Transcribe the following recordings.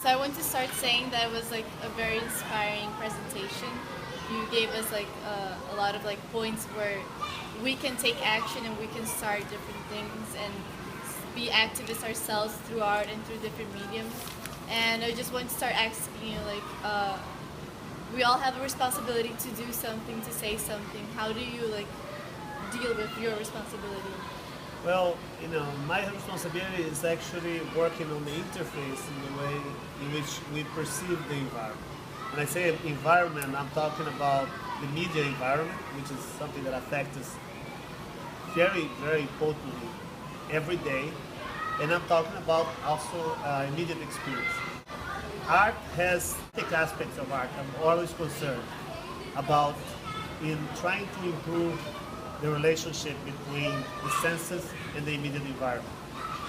So I want to start saying that it was like a very inspiring presentation. You gave us like a lot of like points where we can take action and we can start different things and be activists ourselves through art and through different mediums. And I just want to start asking you like, we all have a responsibility to do something, to say something. How do you like deal with your responsibility? Well, my responsibility is actually working on the interface in the way in which we perceive the environment. When I say environment, I'm talking about the media environment, which is something that affects us very, very potently every day. And I'm talking about also immediate experience. Art has aspects of art. I'm always concerned about in trying to improve the relationship between the senses and the immediate environment.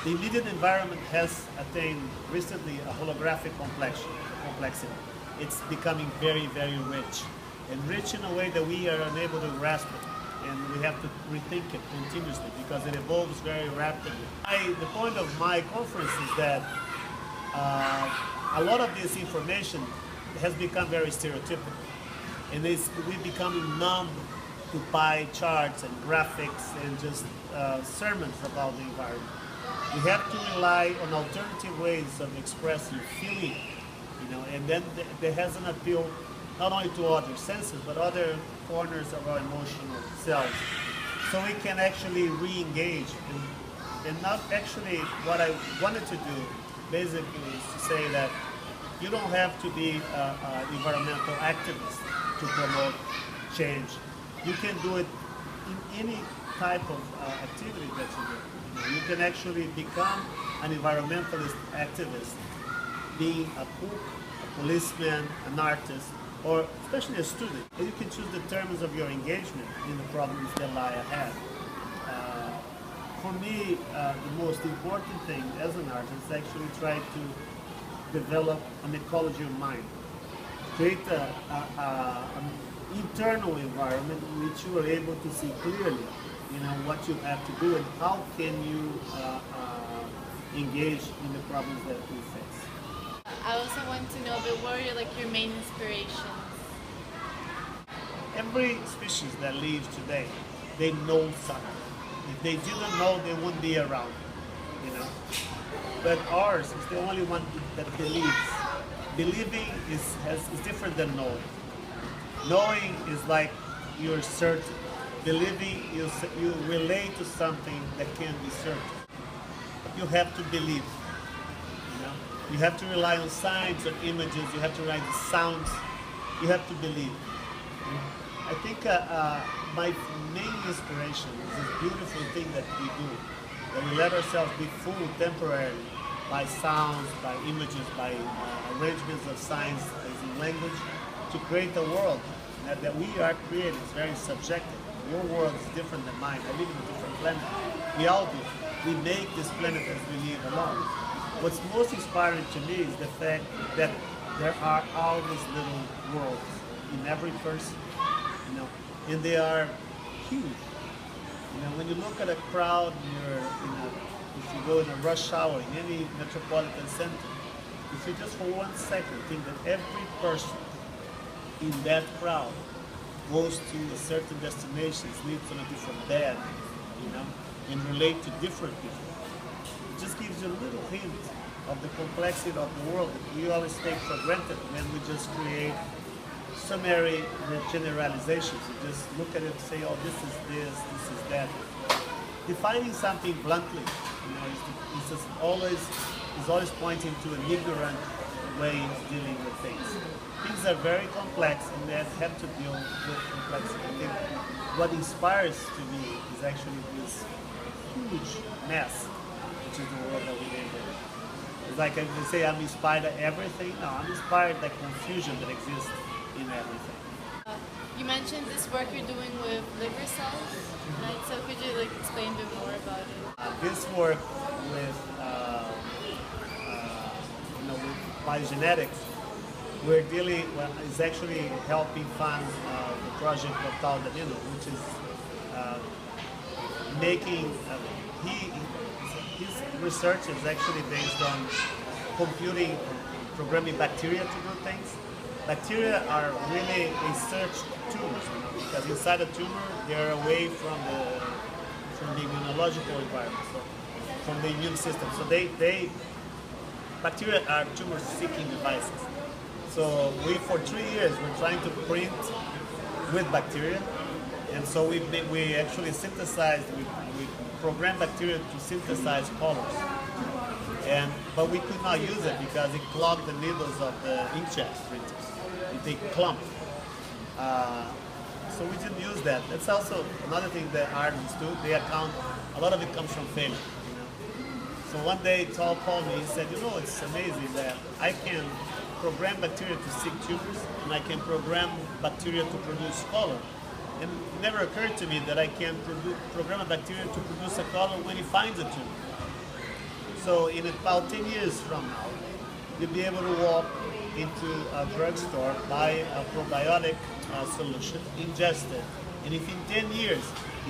The immediate environment has attained recently a holographic complexity. It's becoming very, very rich, and rich in a way that we are unable to grasp it, and we have to rethink it continuously because it evolves very rapidly. The point of my conference is that a lot of this information has become very stereotypical, and we're becoming numb to pie charts and graphics and just sermons about the environment. We have to rely on alternative ways of expressing feeling, and then there has an appeal not only to other senses but other corners of our emotional selves, so we can actually re-engage and not actually what I wanted to do basically is to say that you don't have to be an environmental activist to promote change. You can do it in any type of activity that you do. You can actually become an environmentalist activist, being a cook, a policeman, an artist, or especially a student. And you can choose the terms of your engagement in the problems that lie ahead. For me, the most important thing as an artist is actually try to develop an ecology of mind, create an internal environment in which you are able to see clearly, what you have to do and how can you engage in the problems that we face. I also want to know, but what are your main inspirations? Every species that lives today, they know something. If they didn't know, they wouldn't be around, But ours is the only one that believes. Believing is different than knowing. Knowing is like you're certain. Believing, you relate to something that can be certain. You have to believe. You have to rely on signs, on images. You have to rely on sounds. You have to believe. I think my main inspiration is this beautiful thing that we do, that we let ourselves be fooled temporarily by sounds, by images, by arrangements of signs as in language, to create a world that we are creating. It's very subjective. Your world is different than mine. I live in a different planet. We all do. We make this planet as we live alone. What's most inspiring to me is the fact that there are all these little worlds in every person, and they are huge. When you look at a crowd, if you go in a rush hour in any metropolitan center, if you just for 1 second think that every person in that crowd goes to a certain destination, sleeps on a different bed, and relate to different people, it just gives you a little hint of the complexity of the world that we always take for granted when we just create summary generalizations. You just look at it and say, oh, this is that. Defining something bluntly, is always pointing to an ignorant way of dealing with things. Things are very complex and they have to deal with complexity. I think what inspires to me is actually this huge mess, which is the world that we live in. It's like I say I'm inspired by everything. No, I'm inspired by confusion that exists in everything. You mentioned this work you're doing with liver cells, right? So could you explain a bit more about it? This work with biogenetics, we're dealing is actually helping fund the project of Tal Danilo, which is making his research is actually based on computing programming bacteria to do things. Bacteria are really research tumors, because inside a tumor they're away from the immunological environment, so from the immune system. So bacteria are tumor-seeking devices. So for 3 years we're trying to print with bacteria, and so we actually synthesized, we programmed bacteria to synthesize colors, but we could not use it because it clogged the needles of the inkjet printers. They clump. So we didn't use that. That's also another thing that artists do. They account, a lot of it comes from failure. So one day Tal called me, he said, it's amazing that I can program bacteria to seek tumors, and I can program bacteria to produce color. And it never occurred to me that I can program a bacteria to produce a color when it finds a tumor. So in about 10 years from now, you'll be able to walk into a drugstore, buy a probiotic solution, ingest it, and if in 10 years,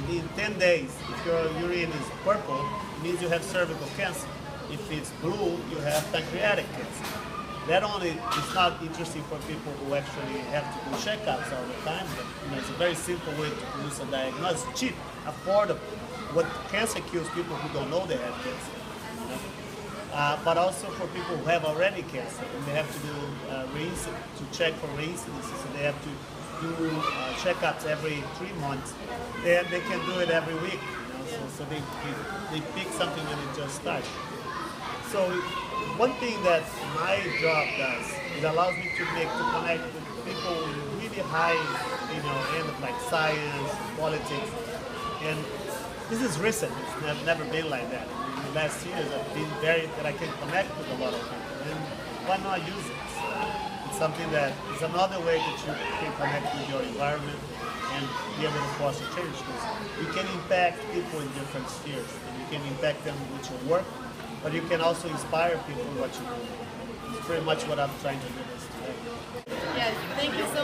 in 10 days, if your urine is purple, it means you have cervical cancer. If it's blue, you have pancreatic cancer. That only is not interesting for people who actually have to do checkups all the time, but it's a very simple way to produce a diagnosis, cheap, affordable. What cancer kills people who don't know they have cancer. But also for people who have already cancer, and they have to do to check for reincidences, so they have to do checkups every 3 months. They can do it every week, so they pick something when it just starts. So one thing that my job does, it allows me to connect with people with really high, end of like science, politics, and this is recent. It's never been like that. In the last years, I've been that I can connect with a lot of people, and why not use it? It's something that is another way that you can connect with your environment and be able to foster change. Because you can impact people in different spheres, and you can impact them with your work, but you can also inspire people with what you do. It's pretty much what I'm trying to do this today. Yes, thank you so much.